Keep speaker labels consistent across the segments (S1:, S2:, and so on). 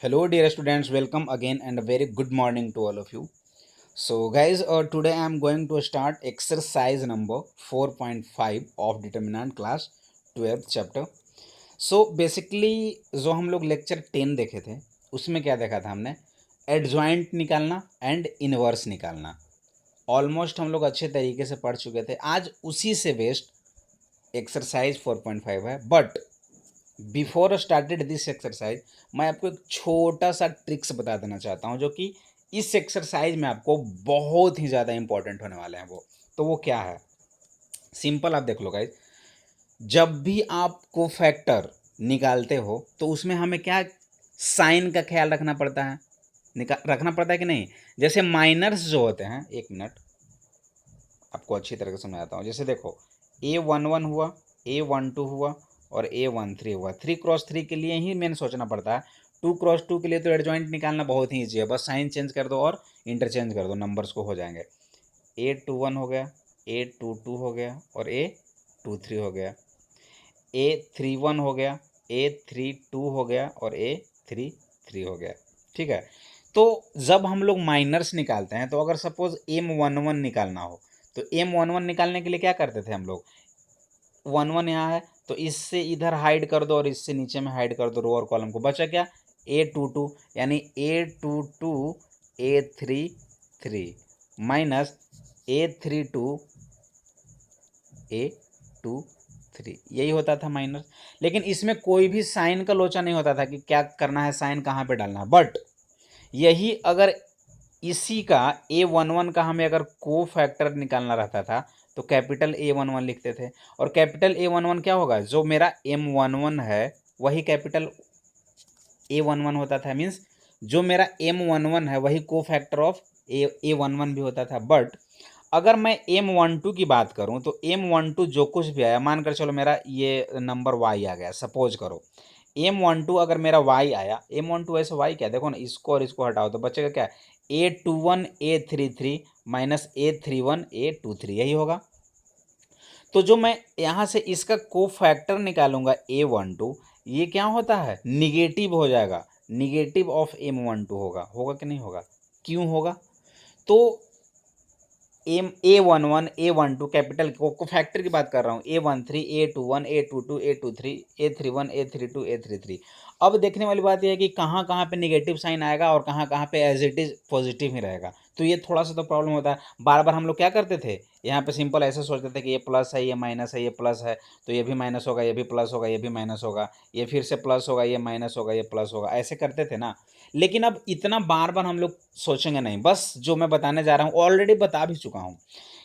S1: Hello, dear students. Welcome again and a very good morning to all of you. So, guys, today I am going to start exercise number 4.5 of determinant class 12th chapter. So, basically जो हम लोग lecture 10 देखे थे उसमें क्या देखा था हमने एडजॉइंट निकालना एंड इनवर्स निकालना। ऑलमोस्ट हम लोग अच्छे तरीके से पढ़ चुके थे। आज उसी से बेस्ड एक्सरसाइज 4.5 है, but before started this exercise मैं आपको एक छोटा सा ट्रिक्स बता देना चाहता हूँ जो कि इस एक्सरसाइज में आपको बहुत ही ज़्यादा इंपॉर्टेंट होने वाले हैं। वो क्या है, सिंपल आप देख लो गाइज। जब भी आप को फैक्टर निकालते हो तो उसमें हमें क्या साइन का ख्याल रखना पड़ता है, रखना पड़ता है कि नहीं। जैसे माइनर्स जो होते हैं, एक मिनट आपको अच्छी तरह से समझाता हूँ। जैसे देखो A11 हुआ, A12 हुआ और A13 हुआ। 3x3 के लिए ही मैंने सोचना पड़ता है। 2x2 के लिए तो एडजॉइंट निकालना बहुत ही ईजी है, बस साइन चेंज कर दो और इंटरचेंज कर दो, नंबर्स को हो जाएंगे। A21 हो गया, A22 हो गया और A23 हो गया। A31 हो गया, A32 हो गया और A33 हो गया। ठीक है, तो जब हम लोग माइनर्स निकालते हैं तो अगर सपोज M11 निकालना हो तो M11 निकालने के लिए क्या करते थे हम लोग, 11 यहाँ है तो इससे इधर हाइड कर दो और इससे नीचे में हाइड कर दो रो और कॉलम को, बचा क्या A22, यानी A22 A33 minus A32 A23, यही होता था माइनस। लेकिन इसमें कोई भी साइन का लोचा नहीं होता था कि क्या करना है, साइन कहाँ पे डालना है। बट यही अगर इसी का A11 का हमें अगर को फैक्टर निकालना रहता था तो कैपिटल A11 लिखते थे। और कैपिटल A11 क्या होगा, जो मेरा M11 है वही कैपिटल A11 होता था। मीन्स जो मेरा M11 है वही को फैक्टर ऑफ A11 भी होता था। बट अगर मैं M12 की बात करूं तो M12 जो कुछ भी आया, मानकर चलो मेरा ये नंबर Y आ गया, सपोज करो M12 अगर मेरा Y आया, M12 ऐसे Y क्या, देखो ना, इसको और इसको हटाओ तो बचेगा क्या, A21 A33 minus A31 A23, यही होगा। तो जो मैं यहाँ से इसका को फैक्टर निकालूंगा A12, ये क्या होता है, निगेटिव हो जाएगा, निगेटिव ऑफ M12 होगा। होगा कि नहीं होगा, क्यों होगा, तो A11 A12 कैपिटल को फैक्टर की बात कर रहा हूँ, A13 A21 A22 A23 A31 A32 A33। अब देखने वाली बात यह है कि कहाँ कहाँ पे निगेटिव साइन आएगा और कहाँ कहाँ पे एज इट इज पॉजिटिव ही रहेगा। तो ये थोड़ा सा तो प्रॉब्लम होता है। बार बार हम लोग क्या करते थे, यहाँ पे सिंपल ऐसे सोचते थे कि ये प्लस है ये माइनस है, ये प्लस है तो ये भी माइनस होगा, ये भी प्लस होगा, ये भी माइनस होगा, ये फिर से प्लस होगा, ये माइनस होगा, ये प्लस होगा, ऐसे करते थे ना। लेकिन अब इतना बार बार हम लोग सोचेंगे नहीं, बस जो मैं बताने जा रहा हूँ ऑलरेडी बता भी चुका हूँ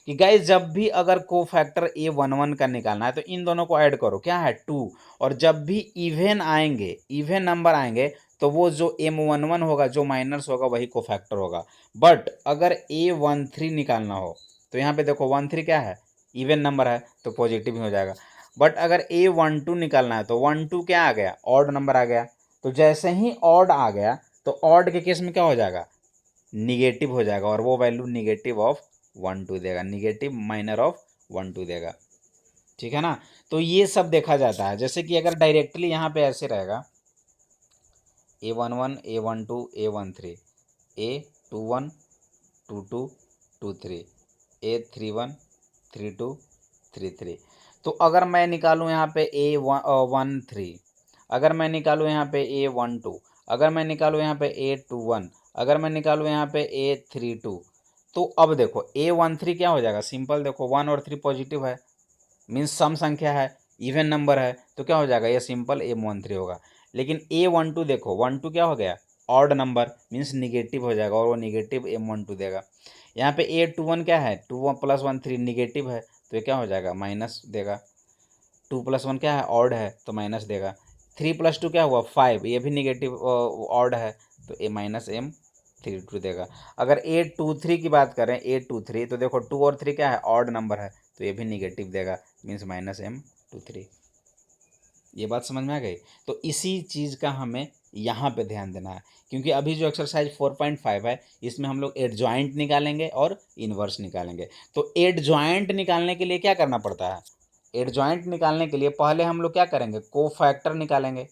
S1: कि गाइस जब भी अगर को फैक्टर A11 का निकालना है तो इन दोनों को ऐड करो, क्या है 2, और जब भी इवन आएंगे, इवन नंबर आएंगे तो वो जो M11 होगा, जो माइनस होगा वही को फैक्टर होगा। बट अगर A13 निकालना हो तो यहाँ पे देखो 13 क्या है, इवन नंबर है तो पॉजिटिव ही हो जाएगा। बट अगर A12 निकालना है तो 12 क्या आ गया, ऑड नंबर आ गया। तो जैसे ही ऑड आ गया तो ऑड के केस में क्या हो जाएगा, निगेटिव हो जाएगा, और वो वैल्यू निगेटिव ऑफ 12 देगा, निगेटिव माइनर ऑफ 12 देगा। ठीक है ना, तो ये सब देखा जाता है। जैसे कि अगर डायरेक्टली यहाँ पे ऐसे रहेगा A11 A12 A13 A21 22 23 A31 32 33, तो अगर मैं निकालूँ यहाँ पे A13, अगर मैं निकालूँ यहाँ पे A12, अगर मैं निकालूँ यहाँ पे A21, अगर मैं निकालूँ यहाँ पे A32, तो अब देखो A13 क्या हो जाएगा, सिंपल देखो 1 और 3 पॉजिटिव है, मीन्स सम संख्या है, इवन नंबर है, तो क्या हो जाएगा, ये सिंपल M13 होगा। लेकिन A12 देखो 12 क्या हो गया, ऑड नंबर, मीन्स निगेटिव हो जाएगा और वो निगेटिव M12 देगा। यहाँ पे A21 क्या है, 2 + 1 3, निगेटिव है तो ये क्या हो जाएगा, माइनस देगा। 2 + 1 क्या है, ऑड है तो माइनस देगा। 3 + 2 क्या हुआ 5, ये भी निगेटिव ऑड है तो ए माइनस M32 देगा। अगर A23 की बात करें, A23 तो देखो 2 और 3 क्या है, ऑड नंबर है तो ये भी निगेटिव देगा, मीन्स माइनस M23। ये बात समझ में आ गई। तो इसी चीज़ का हमें यहाँ पे ध्यान देना है, क्योंकि अभी जो एक्सरसाइज 4.5 है इसमें हम लोग एडजॉइंट निकालेंगे और इन्वर्स निकालेंगे। तो एडजॉइंट निकालने के लिए क्या करना पड़ता है, एडजॉइंट निकालने के लिए पहले हम लोग क्या करेंगे, को फैक्टर निकालेंगे।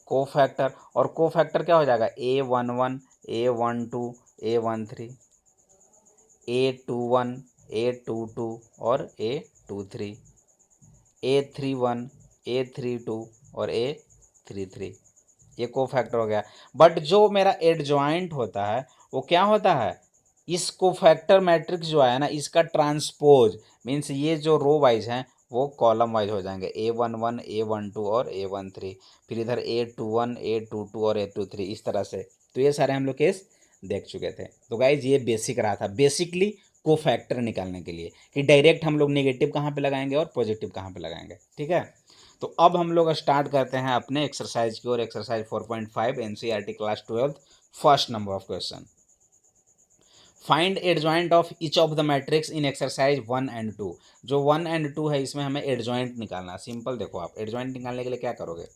S1: कोफैक्टर, और कोफैक्टर क्या हो जाएगा, A11, A12, A13, A21, A22 और A23, A31, A32 और A33, ये कोफैक्टर हो गया। बट जो मेरा एडजॉइंट होता है वो क्या होता है, इस कोफैक्टर मैट्रिक्स जो है ना, इसका ट्रांसपोज मीन्स ये जो रो वाइज हैं वो कॉलम वाइज हो जाएंगे, A11, A12 और A13, फिर इधर A21, A22 और A23, इस तरह से। तो ये सारे हम लोग केस देख चुके थे। तो गाइज ये बेसिक रहा था, बेसिकली कोफैक्टर निकालने के लिए कि डायरेक्ट हम लोग नेगेटिव कहाँ पे लगाएंगे और पॉजिटिव कहाँ पे लगाएंगे। ठीक है, तो अब हम लोग स्टार्ट करते हैं अपने एक्सरसाइज की, और exercise 4.5 NCERT class 12 first number of question. Find adjoint of each of the matrix in exercise 1 and 2। जो 1 एंड 2 है इसमें हमें एडजॉइंट निकालना। सिंपल देखो, आप एडजॉइंट निकालने के लिए क्या करोगे,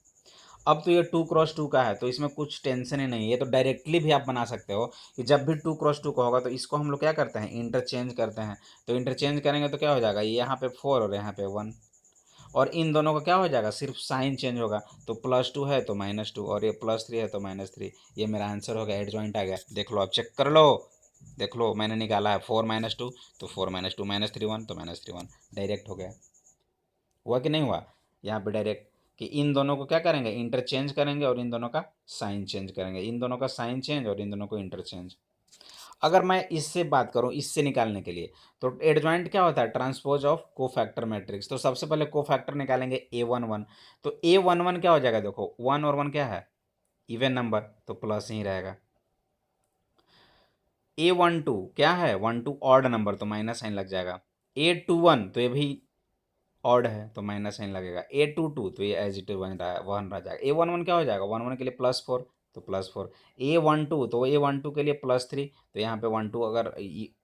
S1: अब तो ये 2x2 का है तो इसमें कुछ टेंशन ही नहीं है, ये तो डायरेक्टली भी आप बना सकते हो कि जब भी 2x2 का होगा तो इसको हम लोग क्या करते हैं, इंटरचेंज करते हैं। तो इंटरचेंज करेंगे तो क्या हो जाएगा, ये यहाँ पे 4 और यहाँ पे 1, और इन दोनों का क्या हो जाएगा, सिर्फ साइन चेंज होगा। तो +2 है तो -2, और ये +3 है तो -3। ये मेरा आंसर हो गया, एडजॉइंट आ गया। देख लो, आप चेक कर लो, देख लो मैंने निकाला है 4 - 2, तो 4 - 2 -3 1, तो -3 1, डायरेक्ट हो गया। हुआ कि नहीं हुआ, यहाँ पे डायरेक्ट कि इन दोनों को क्या करेंगे, इंटरचेंज करेंगे, और इन दोनों का साइन चेंज करेंगे, इन दोनों का साइन चेंज और इन दोनों को इंटरचेंज। अगर मैं इससे बात करूं, इससे निकालने के लिए, तो एडजॉइंट क्या होता है, ट्रांसपोज ऑफ कोफैक्टर मैट्रिक्स। तो सबसे पहले कोफैक्टर निकालेंगे A11। तो A11 क्या हो जाएगा, देखो 1 और 1 क्या है, इवन नंबर, तो प्लस ही रहेगा। A12 क्या है, 12 ऑड नंबर, तो माइनस साइन लग जाएगा। A21 तो ये भी ऑड है तो माइनस साइन लगेगा। A22 तो ये एज इट इज बन रहा है, 1 रह जाएगा। A11 क्या हो जाएगा, 11 के लिए +4 तो +4। A12 तो A12 के लिए +3, तो यहाँ पे 12 अगर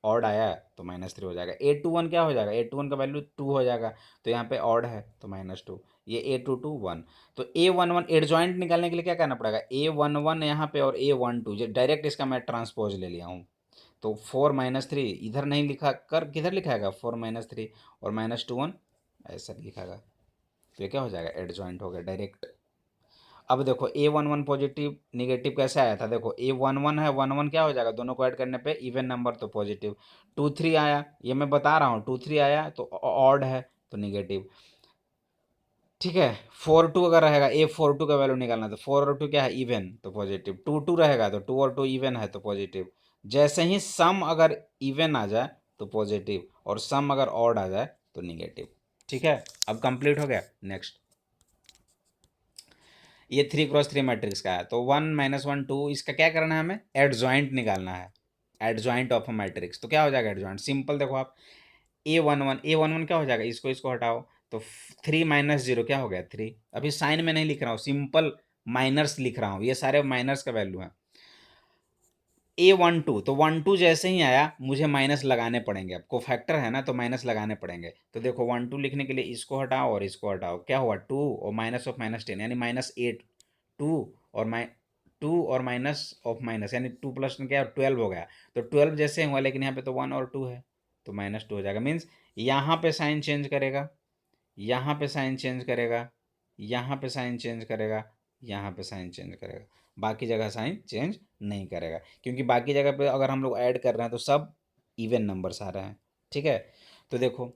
S1: ऑड आया तो -3 हो जाएगा। A21 क्या हो जाएगा, A21 का वैल्यू 2 हो जाएगा, तो यहाँ पे ऑड है तो -2। ये A22 1। तो A11 एडजॉइंट निकालने के लिए क्या करना पड़ेगा, A11 यहाँ पे और A12 डायरेक्ट इसका मैं ट्रांसपोज ले लिया हूँ। तो 4 - 3 इधर नहीं लिखा कर, किधर लिखाएगा, 4 - 3 और -2 1 ऐसा लिखागा। तो ये क्या हो जाएगा, एडजॉइंट हो गया डायरेक्ट। अब देखो A11 पॉजिटिव निगेटिव कैसे आया था, देखो A11 है, 11 क्या हो जाएगा, दोनों को ऐड करने पे इवन नंबर तो पॉजिटिव। 2 3 आया, ये मैं बता रहा हूँ, 2 3 आया तो ऑड है तो निगेटिव। ठीक है, 4 2 अगर रहेगा, A42 का वैल्यू निकालना, तो 4 और 2 क्या है, इवन तो पॉजिटिव। 2 2 रहेगा तो 2 और 2 इवन है तो पॉजिटिव। जैसे ही सम अगर इवन आ जाए तो पॉजिटिव, और सम अगर ऑड आ जाए तो निगेटिव। ठीक है, अब कंप्लीट हो गया। नेक्स्ट, ये 3x3 मैट्रिक्स का है, तो 1 -1 2, इसका क्या करना है, हमें एडजॉइंट निकालना है, एडजॉइंट ऑफ अ मैट्रिक्स। तो क्या हो जाएगा एडजॉइंट, सिंपल देखो आप, A11 क्या हो जाएगा, इसको इसको हटाओ, तो 3 - 0 क्या हो गया, 3। अभी साइन में नहीं लिख रहा हूँ, सिंपल माइनर्स लिख रहा हूँ, ये सारे माइनर्स का वैल्यू है। A12 तो 12 जैसे ही आया मुझे माइनस लगाने पड़ेंगे, अब को फैक्टर है ना तो माइनस लगाने पड़ेंगे। तो देखो 12 लिखने के लिए इसको हटाओ और इसको हटाओ, क्या हुआ 2 और माइनस ऑफ -10 यानी -8, 2 और 2 और माइनस ऑफ माइनस यानी 2 + क्या 12 हो गया। तो 12 जैसे हुआ, लेकिन यहाँ पे तो 1 और 2 है तो -2 हो जाएगा। मीन्स यहाँ पे साइन चेंज करेगा, यहाँ पे साइन चेंज करेगा, यहाँ पे साइन चेंज करेगा, यहाँ पे साइन चेंज करेगा, बाकी जगह साइन चेंज नहीं करेगा, क्योंकि बाकी जगह पे अगर हम लोग ऐड कर रहे हैं तो सब इवन नंबर्स आ रहे हैं। ठीक है, तो देखो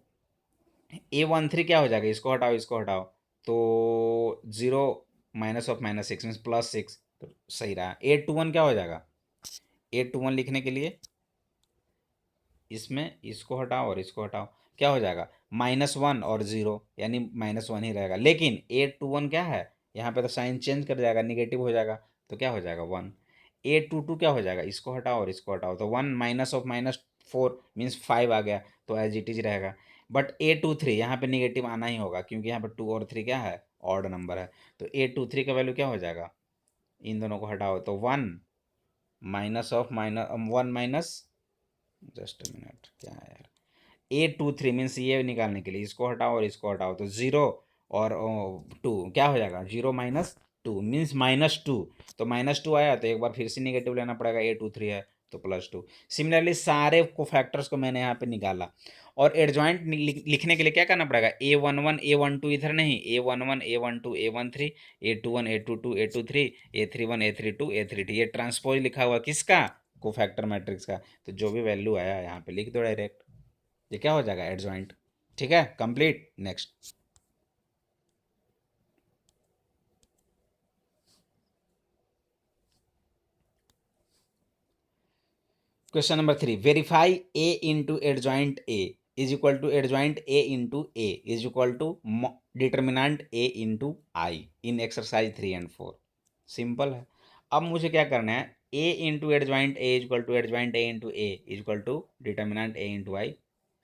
S1: A13 क्या हो जाएगा, इसको हटाओ इसको हटाओ, तो 0 माइनस ऑफ -6 मीन्स +6, तो सही रहा। A21 क्या हो जाएगा, A21 लिखने के लिए इसमें इसको हटाओ और इसको हटाओ, क्या हो जाएगा, -1 और 0 यानी -1 ही रहेगा। लेकिन A21 क्या है, यहाँ पे तो साइन चेंज कर जाएगा, निगेटिव हो जाएगा, तो क्या हो जाएगा 1। A22 क्या हो जाएगा, इसको हटाओ और इसको हटाओ, तो 1 माइनस ऑफ -4 मीन्स 5 आ गया, तो एज इट इज रहेगा। बट A23 यहाँ पे निगेटिव आना ही होगा, क्योंकि यहाँ पे 2 और 3 क्या है, ऑड नंबर है। तो A23 का वैल्यू क्या हो जाएगा, इन दोनों को हटाओ तो 1 minus of -1 minus, just a minute क्या है यार, A23 मीन्स ये निकालने के लिए इसको हटाओ और इसको हटाओ, तो 0 और 2 क्या हो जाएगा, 0 - 2 मीन्स -2, तो -2 आया तो एक बार फिर से निगेटिव लेना पड़ेगा, A23 है तो +2। सिमिलरली सारे कोफैक्टर्स को मैंने यहाँ पे निकाला, और एडजॉइंट लिखने के लिए क्या करना पड़ेगा, A11 A12 इधर नहीं, A11 A12 A13 A21 A22 A23 A31 A32 A33, ये ट्रांसपोज लिखा हुआ किसका, कोफैक्टर मैट्रिक्स का। तो जो भी वैल्यू आया यहाँ पे लिख दो डायरेक्ट, ये क्या हो जाएगा, एडजॉइंट। ठीक है, complete. Next question number 3, verify A into adjoint A is equal to adjoint A into A is equal to determinant A into I in exercise 3 and 4। Simple है। अब मुझे क्या करना है, A into adjoint A is equal to adjoint A into A is equal to determinant A into I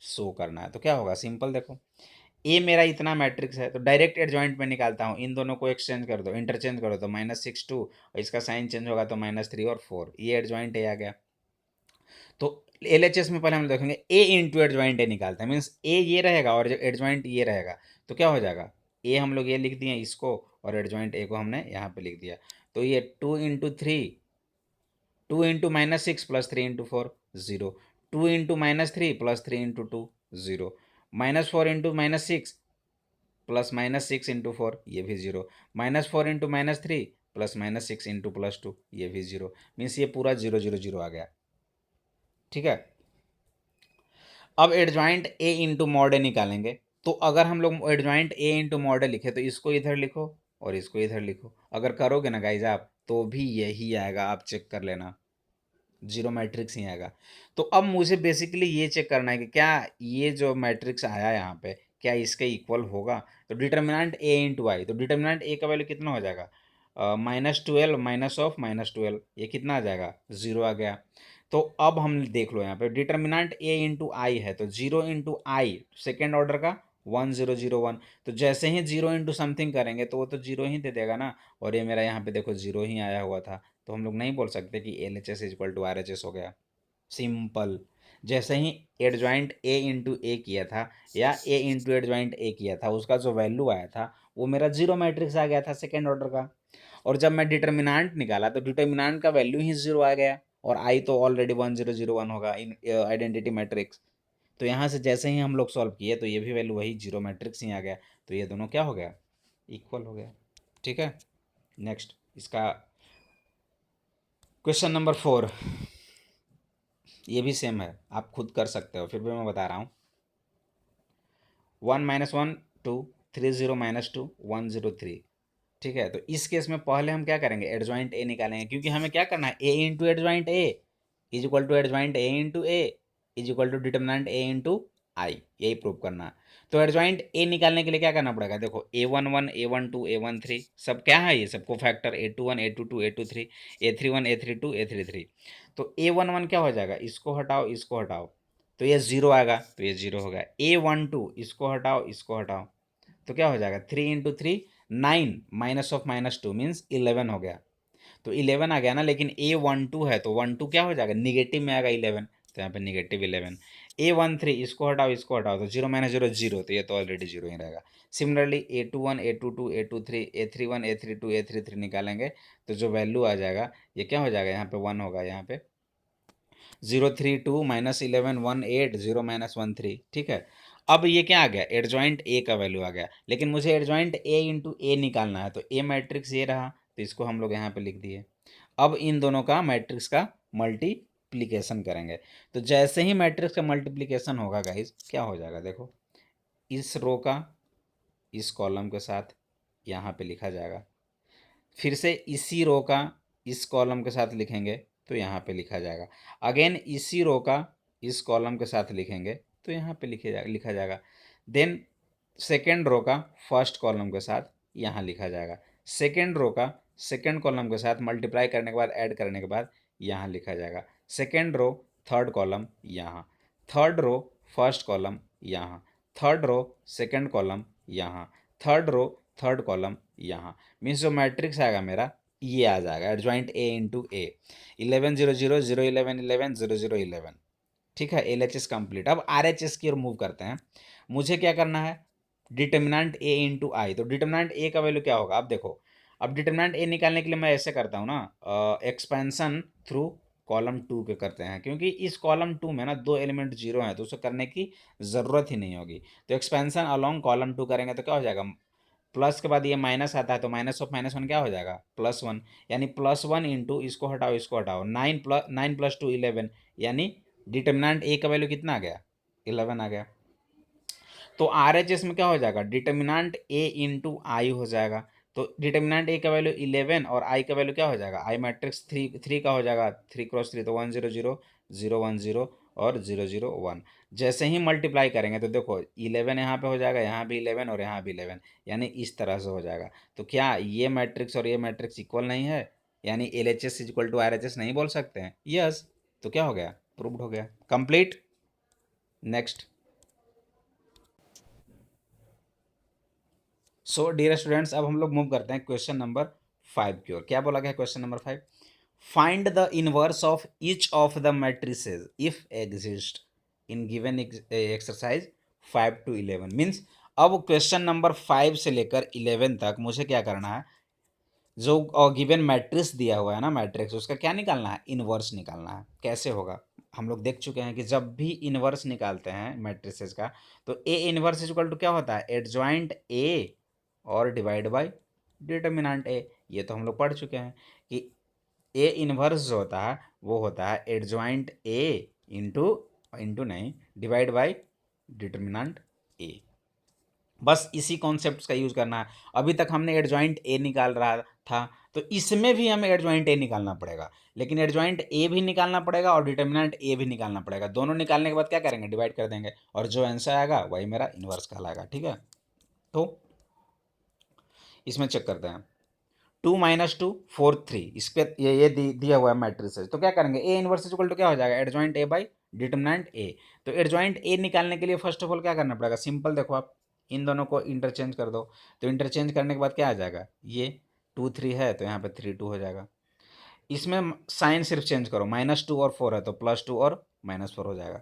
S1: show करना है। तो क्या होगा, सिंपल देखो, ए मेरा इतना मैट्रिक्स है तो डायरेक्ट एडजॉइंट में निकालता हूँ, इन दोनों को एक्सचेंज कर दो, इंटरचेंज करो, तो -6 2, और इसका साइन चेंज होगा तो -3 और 4, ये एडजॉइंट ए आ गया। तो एलएचएस में पहले हम देखेंगे ए इंटू एडजॉइंट ए निकालते हैं, मीन्स ए ये रहेगा और एडजॉइंट ये रहेगा, तो क्या हो जाएगा, ए हम लोग ये लिख दिए इसको, और एडजॉइंट ए को हमने यहाँ पे लिख दिया। तो ये 2 into 3, 2 into -6 plus 3 into 4 0, 2 into -3 plus 3 into 2 0, -4 into -6 plus -6 into 4 ये भी 0, -4 इंटू -3 प्लस -6 इंटू +2 ये भी 0, मीन्स ये पूरा 0 0 0 आ गया। ठीक है, अब एडजॉइंट ए इंटू मॉड ए निकालेंगे। तो अगर हम लोग एडजॉइंट ए इंटू मॉड ए लिखे तो इसको इधर लिखो और इसको इधर लिखो, अगर करोगे ना गाइज आप तो भी यही आएगा, आप चेक कर लेना, जीरो मैट्रिक्स ही आएगा। तो अब मुझे बेसिकली ये चेक करना है कि क्या ये जो मैट्रिक्स आया यहाँ पे क्या इसके इक्वल होगा। तो डिटर्मिनेंट ए इंटू आई, तो डिटर्मिनेंट ए का वैल्यू कितना हो जाएगा, -12 माइनस ऑफ -12, ये कितना आ जाएगा, 0 आ गया। तो अब हम देख लो यहाँ पे डिटर्मिनेंट ए इंटू आई है, तो 0 इंटू आई सेकेंड ऑर्डर का 1001, तो जैसे ही 0 इंटू समथिंग करेंगे तो वो तो 0 ही दे देगा ना, और ये मेरा यहाँ पे देखो 0 ही आया हुआ था, तो हम लोग नहीं बोल सकते कि L H S equal to R H S हो गया। सिंपल, जैसे ही एडजॉइंट ए इंटू ए किया था या ए इंटू एडजॉइंट ए किया था, उसका जो वैल्यू आया था वो मेरा जीरो मैट्रिक्स आ गया था सेकेंड ऑर्डर का, और जब मैं डिटर्मिनेंट निकाला तो डिटर्मिनेंट का वैल्यू ही 0 आ गया, और आई तो ऑलरेडी 1001 होगा इन आइडेंटिटी मैट्रिक्स। तो यहाँ से जैसे ही हम लोग सॉल्व किए तो ये भी वैल्यू वही जीरो मैट्रिक्स ही आ गया, तो ये दोनों क्या हो गया, इक्वल हो गया। ठीक है, नेक्स्ट इसका क्वेश्चन नंबर 4, ये भी सेम है, आप खुद कर सकते हो, फिर भी मैं बता रहा हूँ। 1 - 1 2 3 0 - 2 1 0 3। ठीक है, तो इस केस में पहले हम क्या करेंगे, एडजॉइंट ए निकालेंगे, क्योंकि हमें क्या करना है, A into adjoint A is equal to adjoint A into A is equal to determinant A into I, यही प्रूव करना है। तो एडजॉइंट ए निकालने के लिए क्या करना पड़ेगा, देखो A11 A12 A13 सब क्या है, ये सबको factor A21 A22 A23 A31 A32 A33। तो A11 क्या हो जाएगा, इसको हटाओ इसको हटाओ, तो ये 0 आएगा, तो ये 0 होगा। A12 इसको हटाओ इसको हटाओ, तो क्या हो जाएगा, 3 इंटू 3 9 माइनस ऑफ -2 मीन्स 11 हो गया, तो 11 आ गया ना, लेकिन A12 है तो 12 क्या हो जाएगा, निगेटिव में आएगा 11, तो यहाँ पे -11। A13 इसको हटाओ इसको हटाओ, तो 0 - 0 0, तो ये तो ऑलरेडी 0 ही रहेगा। Similarly A21 A22 A23 A31 A32 A33 निकालेंगे तो जो वैल्यू आ जाएगा ये क्या हो जाएगा, यहाँ पे 1 होगा, यहाँ पे 032 -11 18 0 - 13। ठीक है, अब ये क्या आ गया, एडजॉइंट ए का वैल्यू आ गया, लेकिन मुझे एडजॉइंट ए इंटू ए निकालना है, तो ए मैट्रिक्स ये रहा, तो इसको हम लोग यहाँ पे लिख दिए। अब इन दोनों का मैट्रिक्स का मल्टीप्लिकेशन करेंगे, तो जैसे ही मैट्रिक्स का मल्टीप्लिकेशन होगा गाइज क्या हो जाएगा, देखो इस रो का इस कॉलम के साथ यहाँ पे लिखा जाएगा, फिर से इसी रो का इस कॉलम के साथ लिखेंगे तो यहाँ पे लिखा जाएगा, अगेन इसी रो का इस कॉलम के साथ लिखेंगे तो यहाँ पे लिखा जाएगा, देन सेकेंड रो का फर्स्ट कॉलम के साथ यहाँ लिखा जाएगा, सेकेंड रो का सेकेंड कॉलम के साथ मल्टीप्लाई करने के बाद ऐड करने के बाद यहाँ लिखा जाएगा, सेकेंड रो थर्ड कॉलम यहाँ, थर्ड रो फर्स्ट कॉलम यहाँ, थर्ड रो सेकेंड कॉलम यहाँ, थर्ड रो थर्ड कॉलम यहाँ, मीन्स जो मैट्रिक्स आएगा मेरा ये आ जाएगा, एडजॉइंट ए इंटू ए 11 0 0 0 11 11 0 0 11। ठीक है, एल एच एस कंप्लीट। अब आर एच एस की ओर मूव करते हैं, मुझे क्या करना है, डिटर्मिनेंट ए इंटू आई, तो डिटर्मिनेंट ए का वैल्यू क्या होगा, अब देखो, अब डिटर्मिनेंट ए निकालने के लिए मैं ऐसे करता हूँ ना, एक्सपेंशन थ्रू कॉलम 2 के करते हैं, क्योंकि इस कॉलम 2 में ना 2 एलिमेंट जीरो हैं, तो उसे करने की ज़रूरत ही नहीं होगी। तो एक्सपेंशन अलोंग कॉलम 2 करेंगे तो क्या हो जाएगा, प्लस के बाद ये माइनस आता है तो माइनस ऑफ -1 क्या हो जाएगा, +1, यानी +1 इंटू इसको हटाओ 9 + 2 11, यानी डिटर्मिनेंट ए का वैल्यू कितना आ गया, 11 आ गया। तो RHS में क्या हो जाएगा, डिटर्मिनेंट ए इंटू आई हो जाएगा। तो डिटर्मिनेंट ए का वैल्यू 11 और आई का वैल्यू क्या हो जाएगा, आई मैट्रिक्स 3 का हो जाएगा, 3 × 3 तो 1 0 0 0 1 0 और 0 0 1। जैसे ही मल्टीप्लाई करेंगे तो देखो 11 यहाँ पे हो जाएगा, यहाँ भी 11 और यहाँ भी 11, यानी इस तरह से हो जाएगा। तो क्या ये मैट्रिक्स और ये मैट्रिक्स इक्वल नहीं है, यानी LHS इक्वल टू RHS नहीं बोल सकते हैं, यस। तो क्या हो गया, प्रूव्ड हो गया, complete. Next. So dear students, अब हम लोग मूव करते हैं क्वेश्चन नंबर 5 की ओर। क्या बोला गया question number 5, find the inverse of each of the matrices if exist in given exercise 5 to 11। Means अब क्वेश्चन नंबर 5 से लेकर 11 तक मुझे क्या करना है, जो गिवन मैट्रिक्स दिया हुआ है ना, मैट्रिक्स, उसका क्या निकालना है, इनवर्स निकालना है। कैसे होगा, हम लोग देख चुके हैं कि जब भी इनवर्स निकालते हैं मैट्रिसेस का, तो ए इनवर्स इक्वल टू क्या होता है, एडजॉइंट ए और डिवाइड बाय डिटर्मिनेंट ए। ये तो हम लोग पढ़ चुके हैं कि ए इनवर्स जो होता है वो होता है एडजॉइंट ए इंटू इंटू नहीं, डिवाइड बाय डिटर्मिनेंट ए। बस इसी कॉन्सेप्ट का यूज़ करना है। अभी तक हमने एडजॉइंट ए निकाल रहा था, तो इसमें भी हमें एडजॉइंट ए निकालना पड़ेगा, लेकिन एडजॉइंट ए भी निकालना पड़ेगा और डिटर्मिनेंट ए भी निकालना पड़ेगा। दोनों निकालने के बाद क्या करेंगे, डिवाइड कर देंगे, और जो आंसर आएगा वही मेरा इनवर्स कहलाएगा। ठीक है, तो इसमें चेक करते हैं, 2 - 2 4 3, इस पे ये दिया हुआ है मैट्रिक्स है, तो क्या करेंगे, ए इनवर्स इक्वल टू क्या हो जाएगा, adjoint A by determinant A. तो एडजॉइंट ए निकालने के लिए फर्स्ट ऑफ ऑल क्या करना पड़ेगा, सिंपल देखो, आप इन दोनों को इंटरचेंज कर दो। तो इंटरचेंज करने के बाद क्या आ जाएगा, ये 2 3 है तो यहाँ पे 3 2 हो जाएगा। इसमें साइन सिर्फ चेंज करो, -2 और 4 है तो +2 और -4 हो जाएगा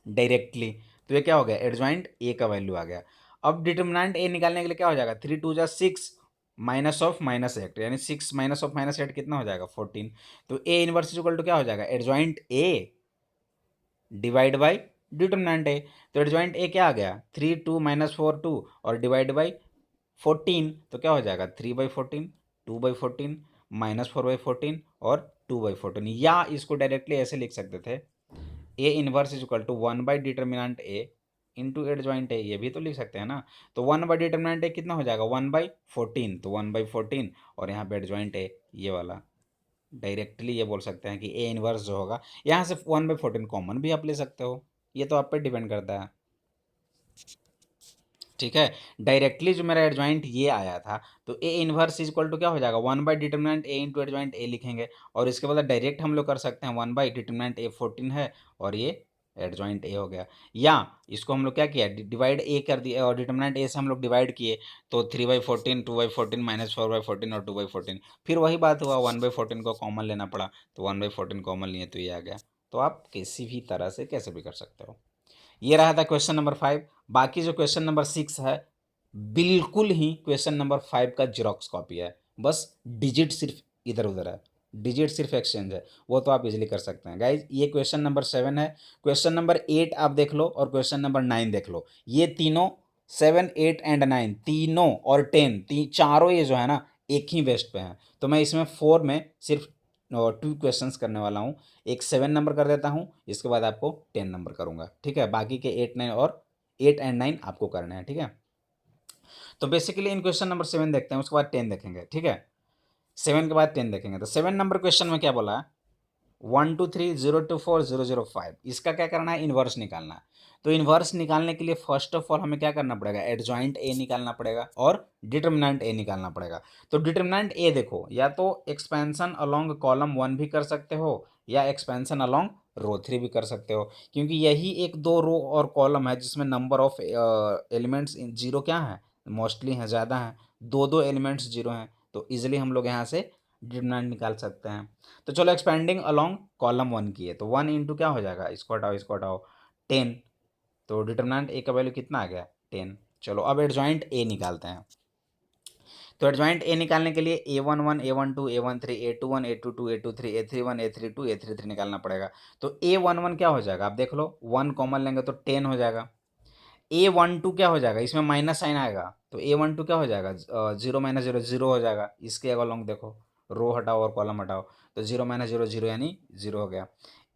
S1: डायरेक्टली। तो ये क्या हो गया, एडजॉइंट ए का वैल्यू आ गया। अब डिटर्मिनेंट ए निकालने के लिए क्या हो जाएगा, 3 2 6 -8, यानी 6 -8 कितना हो जाएगा, 14। तो ए इनवर्स इक्वल टू क्या हो जाएगा, adjoint A divide by determinant A. तो एडजॉइंट ए क्या आ गया, 3 2 -4 2 और डिवाइड बाई 14, तो क्या हो जाएगा, 3/14 2/14 -4/14 और 2/14। या इसको डायरेक्टली ऐसे लिख सकते थे, A inverse is equal to 1/डिटर्मिनेंट ए इंटू एडजॉइंट ए, ये भी तो लिख सकते हैं ना। तो 1/डिटर्मिनेंट ए कितना हो जाएगा, 1/14, तो 1/14 और यहाँ पे एडजॉइंट ए ये वाला। डायरेक्टली ये बोल सकते हैं कि ए इनवर्स जो होगा, यहाँ से 1/14 कॉमन भी आप ले सकते हो, ये तो आप पे डिपेंड करता है। ठीक है, डायरेक्टली जो मेरा एडजॉइंट ये आया था, तो A inverse is equal to क्या हो जाएगा, 1/डिटर्मिनेंट ए इंटू एडजॉइंट ए लिखेंगे, और इसके बाद डायरेक्ट हम लोग कर सकते हैं, 1/डिटर्मिनेंट ए 14 है और ये एडजॉइंट ए हो गया। या इसको हम लोग क्या किया, डिवाइड ए कर दिया, और डिटर्मिनेंट ए से हम लोग डिवाइड किए, तो 3/14 2/14 -4/14 और 2/14। फिर वही बात हुआ, 1/14 को कॉमन लेना पड़ा, तो 1/14 कॉमन लिए तो ये आ गया। तो आप किसी भी तरह से कैसे भी कर सकते हो। ये रहा था क्वेश्चन नंबर 5। बाकी जो क्वेश्चन नंबर 6 है, बिल्कुल ही क्वेश्चन नंबर 5 का जीरोक्स कॉपी है, बस डिजिट सिर्फ इधर उधर है, डिजिट सिर्फ एक्सचेंज है, वो तो आप इजीली कर सकते हैं गाइज। ये क्वेश्चन नंबर 7 है, क्वेश्चन नंबर 8 आप देख लो और क्वेश्चन नंबर 9 देख लो। ये तीनों 7 8 एंड 9 तीनों और 10 चारों ये जो है ना एक ही वेस्ट पे हैं। तो मैं इसमें 4 में सिर्फ 2 क्वेश्चंस करने वाला हूँ, एक 7 नंबर कर देता हूँ, इसके बाद आपको 10 नंबर करूँगा। ठीक है, बाकी के 8 एंड 9 आपको करने हैं। ठीक है, तो बेसिकली इन क्वेश्चन नंबर 7 देखते हैं, उसके बाद 10 देखेंगे। ठीक है, 7 के बाद 10 देखेंगे। तो 7 नंबर क्वेश्चन में क्या बोला है, 1 2 3 0 2 4 0 0 5, इसका क्या करना है, इन्वर्स निकालना है। तो इन्वर्स निकालने के लिए फर्स्ट ऑफ ऑल हमें क्या करना पड़ेगा, एडजॉइंट ए निकालना पड़ेगा और डिटर्मिनेंट ए निकालना पड़ेगा। तो डिटर्मिनेंट ए देखो, या तो एक्सपेंशन अलोंग कॉलम 1 भी कर सकते हो, या एक्सपेंशन अलोंग रो 3 भी कर सकते हो, क्योंकि यही एक दो रो और कॉलम है जिसमें नंबर ऑफ एलिमेंट्स जीरो क्या है, मोस्टली हैं, ज़्यादा हैं, दो दो एलिमेंट्स जीरो हैं, तो इजिली हम लोग यहाँ से डिटर्मिनेंट निकाल सकते हैं। तो चलो एक्सपेंडिंग अलोंग कॉलम 1 की है, तो 1 इंटू क्या हो जाएगा, इसको हटाओ 10, तो डिटर्मिनेंट ए का वैल्यू कितना आ गया, 10। चलो अब एडजॉइंट ए निकालते हैं। तो एडजॉइंट ए निकालने के लिए A11 A12 A13 A21 A22 A23 A31 A32 A33 निकालना पड़ेगा। तो A11 क्या हो जाएगा, आप देख लो, 1 कॉमन लेंगे तो 10 हो जाएगा। A12 क्या हो जाएगा, इसमें माइनस साइन आएगा, तो A12 क्या हो जाएगा, 0 माइनस 0 0 हो जाएगा। इसके अलोंग देखो, रो हटाओ और कॉलम हटाओ, तो 0 माइनस 0 0 यानी 0 हो गया।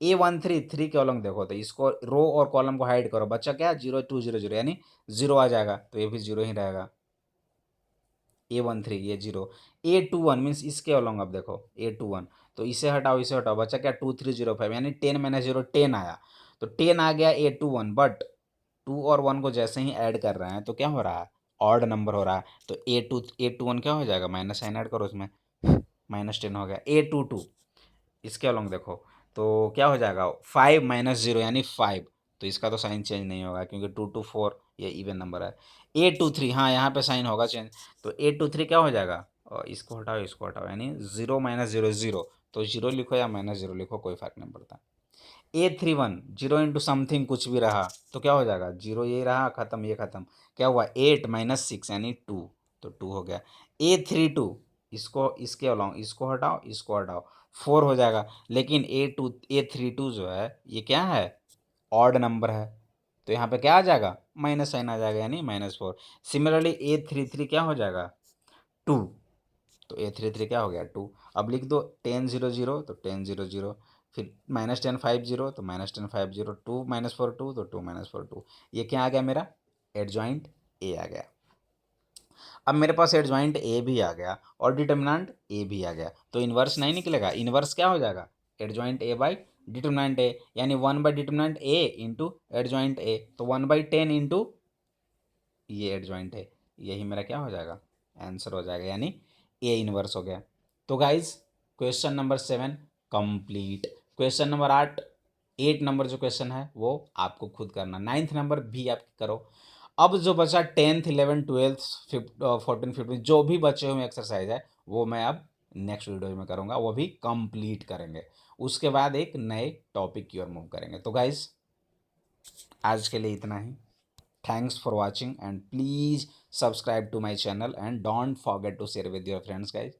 S1: A13 3 के अलोंग देखो, तो इसको रो और कॉलम को हाइड करो, बच्चा क्या, 0 2 0 0 यानी 0 आ जाएगा, तो ये भी 0 ही रहेगा। A13 ये 0। A21 मीन्स इसके अलोंग, अब देखो A21, तो इसे हटाओ, बच्चा क्या, 2305 यानी 10 माइनस 0 10 आया, तो 10 आ गया A21। बट 2 और 1 को जैसे ही ऐड कर रहे हैं तो क्या हो रहा है, ऑड नंबर हो रहा है, तो A21 क्या हो जाएगा, माइनस साइन ऐड करो उसमें, -10 हो गया। A22 इसके अलोंग देखो, तो क्या हो जाएगा, 5 माइनस 0 यानी 5, तो इसका तो साइन चेंज नहीं होगा क्योंकि 2 2 4 ये इवन नंबर है। A23 हाँ, यहाँ पे साइन होगा चेंज, तो A23 क्या हो जाएगा, और इसको हटाओ यानी 0 माइनस 0 0, तो 0 लिखो या माइनस 0 लिखो कोई फर्क नहीं पड़ता। A31 0 इंटू समथिंग कुछ भी रहा तो क्या हो जाएगा, 0 ये रहा, खत्म ये खत्म, क्या हुआ, 8 माइनस 6 यानी 2, तो 2 हो गया। A32 इसको इसके अलावा इसको हटाओ 4 हो जाएगा, लेकिन A32 जो है ये क्या है, ऑड नंबर है, तो यहाँ पे क्या आ जाएगा, माइनस साइन आ जाएगा यानी -4। सिमिलरली A33 क्या हो जाएगा, 2, तो A33 क्या हो गया, 2। अब लिख दो 10 0 0, तो 10 0 0, फिर -10 5 0, तो -10 5 0, 2 -4 2, तो 2 -4 2, ये क्या आ गया मेरा, एडजॉइंट ए आ गया। अब मेरे पास एडजॉइंट ए भी आ गया और डिटर्मिनेंट ए भी आ गया, तो इन्वर्स नहीं निकलेगा, इन्वर्स क्या हो जाएगा, एडजॉइंट ए बाई डिटर्मिनेंट ए, यानी 1 by determinant A into adjoint ए, तो 1/10 इंटू ये एडजॉइंट है, यही मेरा क्या हो जाएगा, आंसर हो जाएगा, यानी ए इनवर्स हो गया। तो guys question number 7 complete. Question number 8 number जो क्वेश्चन है वो आपको खुद करना, 9th नंबर भी आप करो। अब जो बचा 10th 11th 12th 14 15 जो भी बचे हुए एक्सरसाइज है वो मैं अब नेक्स्ट वीडियो में करूँगा, वो भी कंप्लीट करेंगे, उसके बाद एक नए टॉपिक की ओर मूव करेंगे। तो गाइज आज के लिए इतना ही। Thanks for watching and please subscribe to my channel and don't forget to share with your friends guys.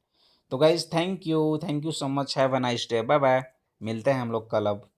S1: तो guys thank you so much, have a nice day, bye bye, मिलते हैं हम लोग कल अब।